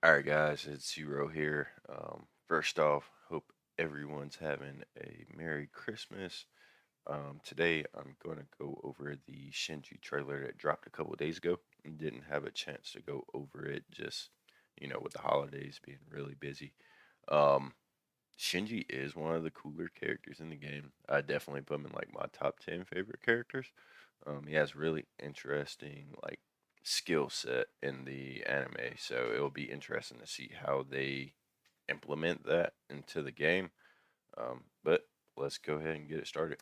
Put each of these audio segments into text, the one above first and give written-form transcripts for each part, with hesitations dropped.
Alright guys, it's Zero here. First off, hope everyone's having a Merry Christmas. Today I'm going to go over the Shinji trailer that dropped a couple days ago. Didn't have a chance to go over it just, with the holidays being really busy. Um, Shinji is one of the cooler characters in the game. I definitely put him in like my top 10 favorite characters. He has really interesting like skill set in the anime, so it'll be interesting to see how they implement that into the game. But let's go ahead and get it started.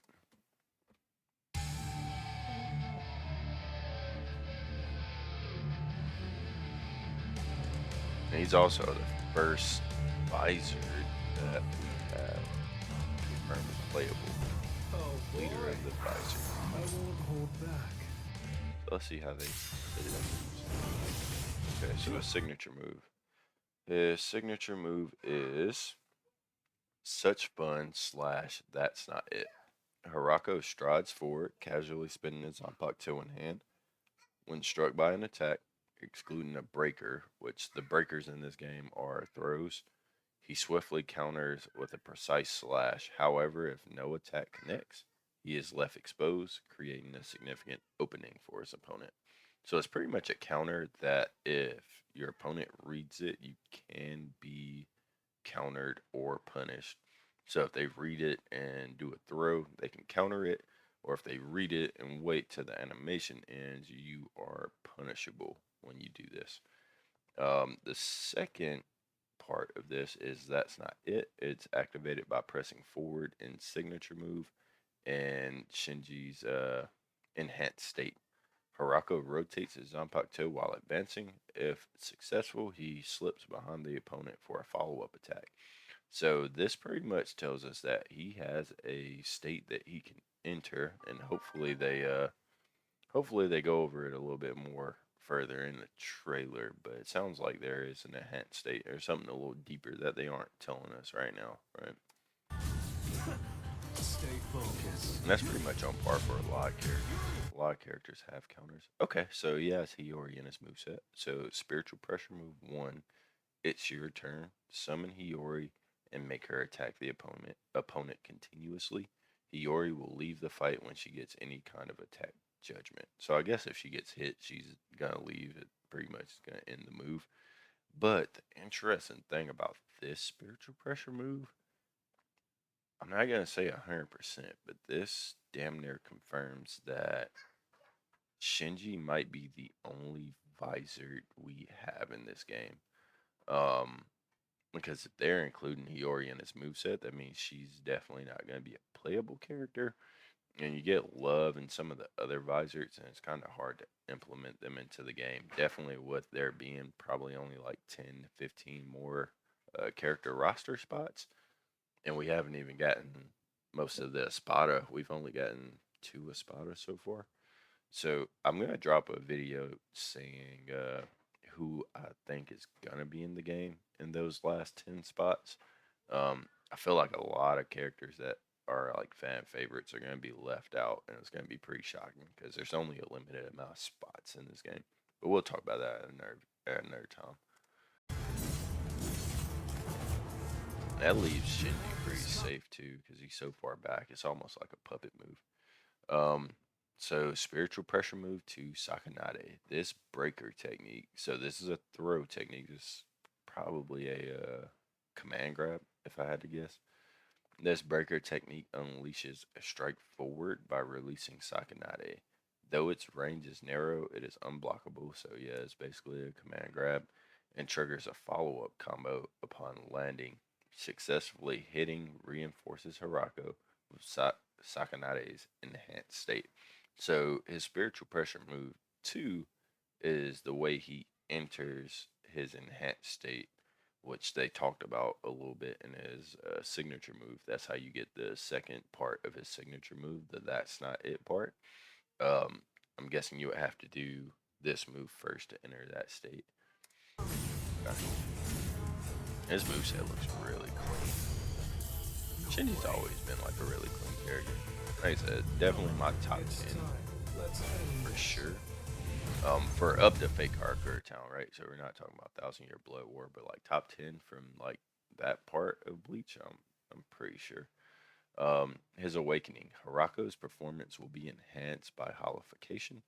And he's also the first visor that we have confirmed as playable. Oh Leader boy, of the visor. I won't hold back. So let's see how they fit it in. Okay, so a signature move. His signature move is such fun slash that's not it. Hirako strides forward, casually spinning his Zanpakuto in hand. When struck by an attack, excluding a breaker, which the breakers in this game are throws, he swiftly counters with a precise slash. However, if no attack connects, he is left exposed, creating a significant opening for his opponent. So it's pretty much a counter that if your opponent reads it, you can be countered or punished. So if they read it and do a throw, they can counter it. Or if they read it and wait till the animation ends, you are punishable when you do this. The second part of this is that's not it. It's activated by pressing forward in signature move and Shinji's enhanced state. Hirako rotates his Zanpakuto while advancing. If successful, he slips behind the opponent for a follow-up attack. So this pretty much tells us that he has a state that he can enter, and hopefully they go over it a little bit more further in the trailer. But it sounds like there is an enhanced state or something a little deeper that they aren't telling us right now, right? Stay focused. And that's pretty much on par for a lot of characters. A lot of characters have counters. Okay, so he has Hiyori in his moveset. So spiritual pressure move 1, it's your turn. Summon Hiyori and make her attack the opponent continuously. Hiyori will leave the fight when she gets any kind of attack judgment. So I guess if she gets hit, she's gonna leave. It pretty much is gonna end the move. But the interesting thing about this spiritual pressure move, I'm not gonna say 100%, but this damn near confirms that Shinji might be the only visor we have in this game. Um, because if they're including Hiyori in his moveset, that means she's definitely not going to be a playable character. And you get love in some of the other visors, and it's kind of hard to implement them into the game. Definitely with there being probably only like 10 to 15 more character roster spots. And we haven't even gotten most of the Espada. We've only gotten 2 Espada so far. So I'm going to drop a video saying who I think is gonna be in the game in those last 10 spots. I feel like a lot of characters that are like fan favorites are gonna be left out, and it's gonna be pretty shocking because there's only a limited amount of spots in this game. But we'll talk about that at another time. That leaves Shinji pretty safe too because he's so far back. It's almost like a puppet move. So spiritual pressure move to Sakanade. This breaker technique. So this is a throw technique. This is probably a command grab, if I had to guess. This breaker technique unleashes a strike forward by releasing Sakanade. Though its range is narrow, it is unblockable. So yeah, it's basically a command grab and triggers a follow-up combo upon landing. Successfully hitting reinforces Hirako with Sakanade's enhanced state. So his spiritual pressure move 2 is the way he enters his enhanced state, which they talked about a little bit in his signature move. That's how you get the second part of his signature move, the that's not it part. Um, I'm guessing you would have to do this move first to enter that state. Okay. His moveset looks really clean. Shinji's always been like a really clean character. Like I said, definitely my top 10 It's time. Let's end for this. sure. For up to fake hardcore town, right? So we're not talking about Thousand Year Blood War, but like top 10 from like that part of Bleach. I'm pretty sure. His awakening. Hirako's performance will be enhanced by holification.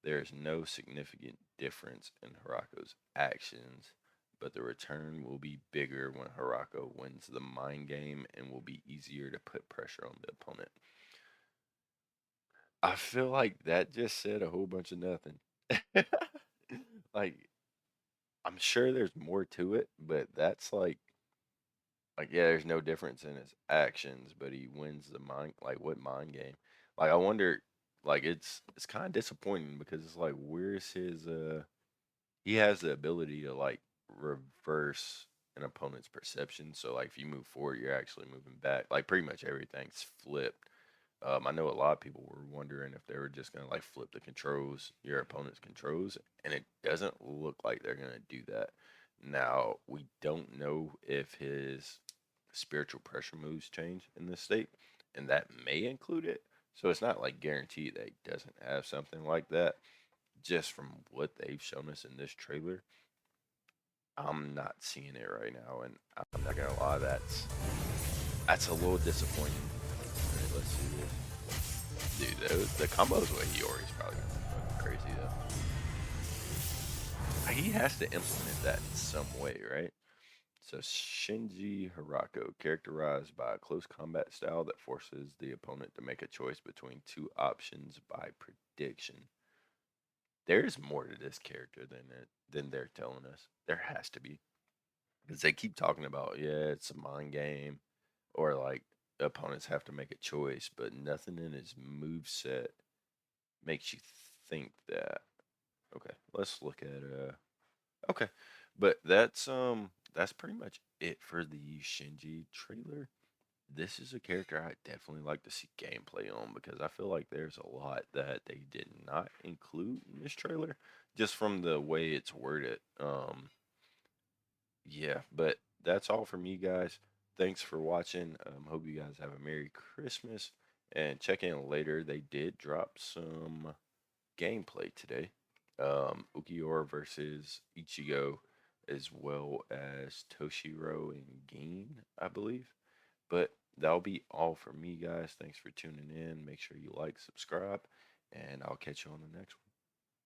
There is no significant difference in Hirako's actions, but the return will be bigger when Hirako wins the mind game and will be easier to put pressure on the opponent. I feel like that just said a whole bunch of nothing. Like, I'm sure there's more to it, but that's like yeah, there's no difference in his actions, but he wins the mind like what mind game? Like I wonder like it's kind of disappointing because it's like where's his he has the ability to like reverse an opponent's perception. So like if you move forward, you're actually moving back. Like pretty much everything's flipped. I know a lot of people were wondering if they were just gonna like flip the controls, your opponent's controls, and it doesn't look like they're gonna do that. Now we don't know if his spiritual pressure moves change in this state, and that may include it. So it's not like guaranteed that he doesn't have something like that. Just from what they've shown us in this trailer, I'm not seeing it right now, and I'm not gonna lie, that's a little disappointing. All right, let's see this. Dude, the combos with Hiyori's probably gonna be fucking crazy though. He has to implement that in some way, right? So Shinji Hirako, characterized by a close combat style that forces the opponent to make a choice between two options by prediction. There's more to this character than they're telling us. There has to be. Because they keep talking about, yeah, it's a mind game, or like opponents have to make a choice, but nothing in his move set makes you think that. Okay, let's look at okay. But that's pretty much it for the Shinji trailer. This is a character I definitely like to see gameplay on because I feel like there's a lot that they did not include in this trailer just from the way it's worded. Yeah, but that's all from me guys. Thanks for watching. Hope you guys have a Merry Christmas and check in later. They did drop some gameplay today. Ukiura versus Ichigo, as well as Toshiro and Gin, I believe. But that'll be all for me, guys. Thanks for tuning in. Make sure you like, subscribe, and I'll catch you on the next one.